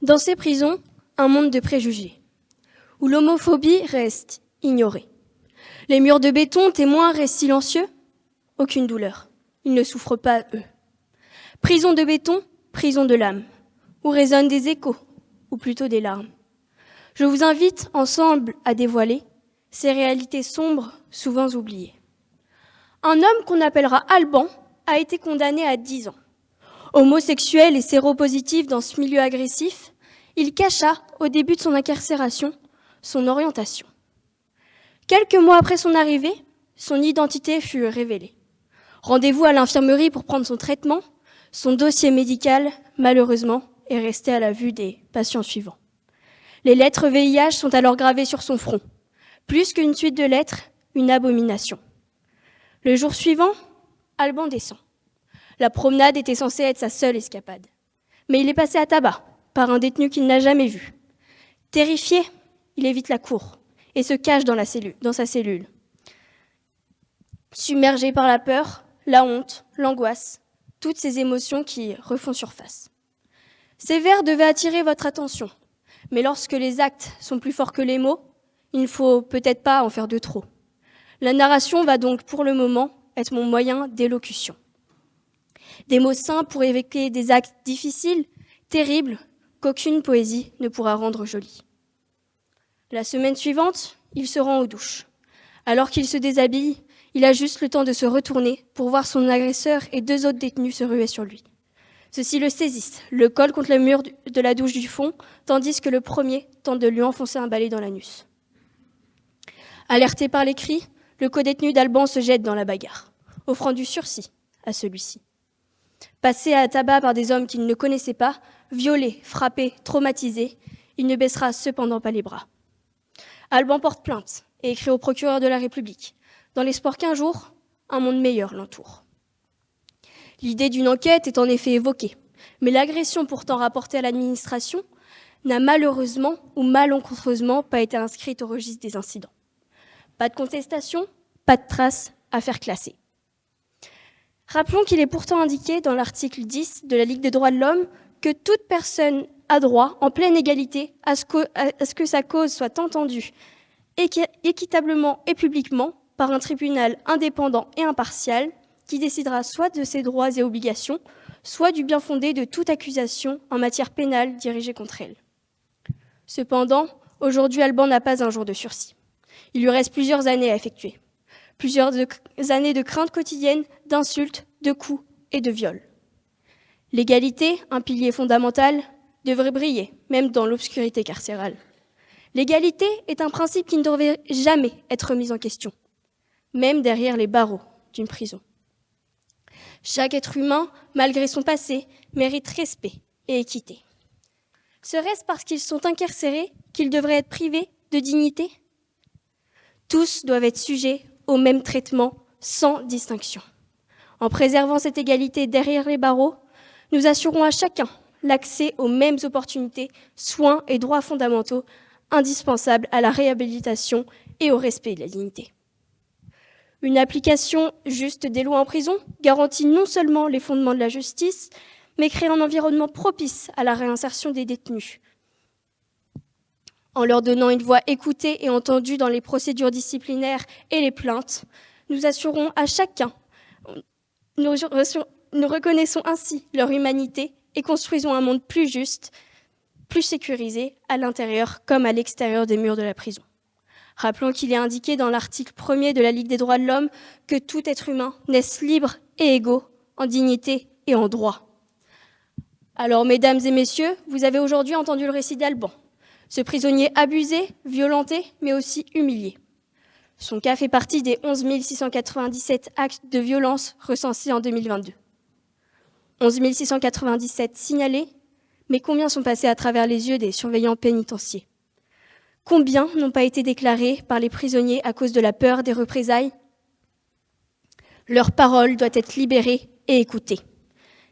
Dans ces prisons, un monde de préjugés, où l'homophobie reste ignorée. Les murs de béton témoins restent silencieux, aucune douleur. Ils ne souffrent pas, eux. Prison de béton, prison de l'âme, où résonnent des échos, ou plutôt des larmes. Je vous invite ensemble à dévoiler ces réalités sombres, souvent oubliées. Un homme qu'on appellera Alban a été condamné à 10 ans. Homosexuel et séropositif dans ce milieu agressif, il cacha, au début de son incarcération, son orientation. Quelques mois après son arrivée, son identité fut révélée. Rendez-vous à l'infirmerie pour prendre son traitement. Son dossier médical, malheureusement, est resté à la vue des patients suivants. Les lettres VIH sont alors gravées sur son front. Plus qu'une suite de lettres, une abomination. Le jour suivant, Alban descend. La promenade était censée être sa seule escapade. Mais il est passé à tabac par un détenu qu'il n'a jamais vu. Terrifié, il évite la cour et se cache dans sa cellule. Submergé par la peur, la honte, l'angoisse, toutes ces émotions qui refont surface. Ces vers devaient attirer votre attention, mais lorsque les actes sont plus forts que les mots, il ne faut peut-être pas en faire de trop. La narration va donc pour le moment être mon moyen d'élocution. Des mots simples pour évoquer des actes difficiles, terribles, qu'aucune poésie ne pourra rendre jolis. La semaine suivante, il se rend aux douches. Alors qu'il se déshabille, il a juste le temps de se retourner pour voir son agresseur et 2 autres détenus se ruer sur lui. Ceux-ci le saisissent, le collent contre le mur de la douche du fond, tandis que le premier tente de lui enfoncer un balai dans l'anus. Alerté par les cris, le codétenu d'Alban se jette dans la bagarre, offrant du sursis à celui-ci. Passé à tabac par des hommes qu'il ne connaissait pas, violé, frappé, traumatisé, il ne baissera cependant pas les bras. Alban porte plainte et écrit au procureur de la République, dans l'espoir qu'un jour, un monde meilleur l'entoure. L'idée d'une enquête est en effet évoquée, mais l'agression pourtant rapportée à l'administration n'a malheureusement ou malencontreusement pas été inscrite au registre des incidents. Pas de contestation, pas de traces, affaire classée. Rappelons qu'il est pourtant indiqué dans l'article 10 de la Ligue des droits de l'homme que toute personne a droit, en pleine égalité, à ce que sa cause soit entendue équitablement et publiquement par un tribunal indépendant et impartial qui décidera soit de ses droits et obligations, soit du bien fondé de toute accusation en matière pénale dirigée contre elle. Cependant, aujourd'hui, Alban n'a pas un jour de sursis. Il lui reste plusieurs années à effectuer. Plusieurs années de crainte quotidienne, d'insultes, de coups et de viols. L'égalité, un pilier fondamental, devrait briller, même dans l'obscurité carcérale. L'égalité est un principe qui ne devrait jamais être remis en question, même derrière les barreaux d'une prison. Chaque être humain, malgré son passé, mérite respect et équité. Serait-ce parce qu'ils sont incarcérés qu'ils devraient être privés de dignité ? Tous doivent être sujets au même traitement, sans distinction. En préservant cette égalité derrière les barreaux, nous assurons à chacun l'accès aux mêmes opportunités, soins et droits fondamentaux indispensables à la réhabilitation et au respect de la dignité. Une application juste des lois en prison garantit non seulement les fondements de la justice, mais crée un environnement propice à la réinsertion des détenus. En leur donnant une voix écoutée et entendue dans les procédures disciplinaires et les plaintes, nous assurons à chacun, nous reconnaissons ainsi leur humanité et construisons un monde plus juste, plus sécurisé, à l'intérieur comme à l'extérieur des murs de la prison. Rappelons qu'il est indiqué dans l'article 1er de la Ligue des droits de l'homme que tout être humain naisse libre et égaux en dignité et en droit. Alors, mesdames et messieurs, vous avez aujourd'hui entendu le récit d'Alban, ce prisonnier abusé, violenté, mais aussi humilié. Son cas fait partie des 11 697 actes de violence recensés en 2022. 11 697 signalés, mais combien sont passés à travers les yeux des surveillants pénitentiaires ? Combien n'ont pas été déclarés par les prisonniers à cause de la peur des représailles ? Leur parole doit être libérée et écoutée.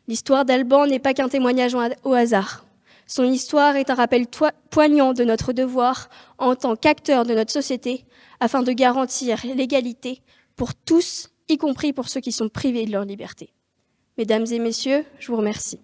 L'histoire d'Alban n'est pas qu'un témoignage au hasard. Son histoire est un rappel poignant de notre devoir en tant qu'acteurs de notre société afin de garantir l'égalité pour tous, y compris pour ceux qui sont privés de leur liberté. Mesdames et messieurs, je vous remercie.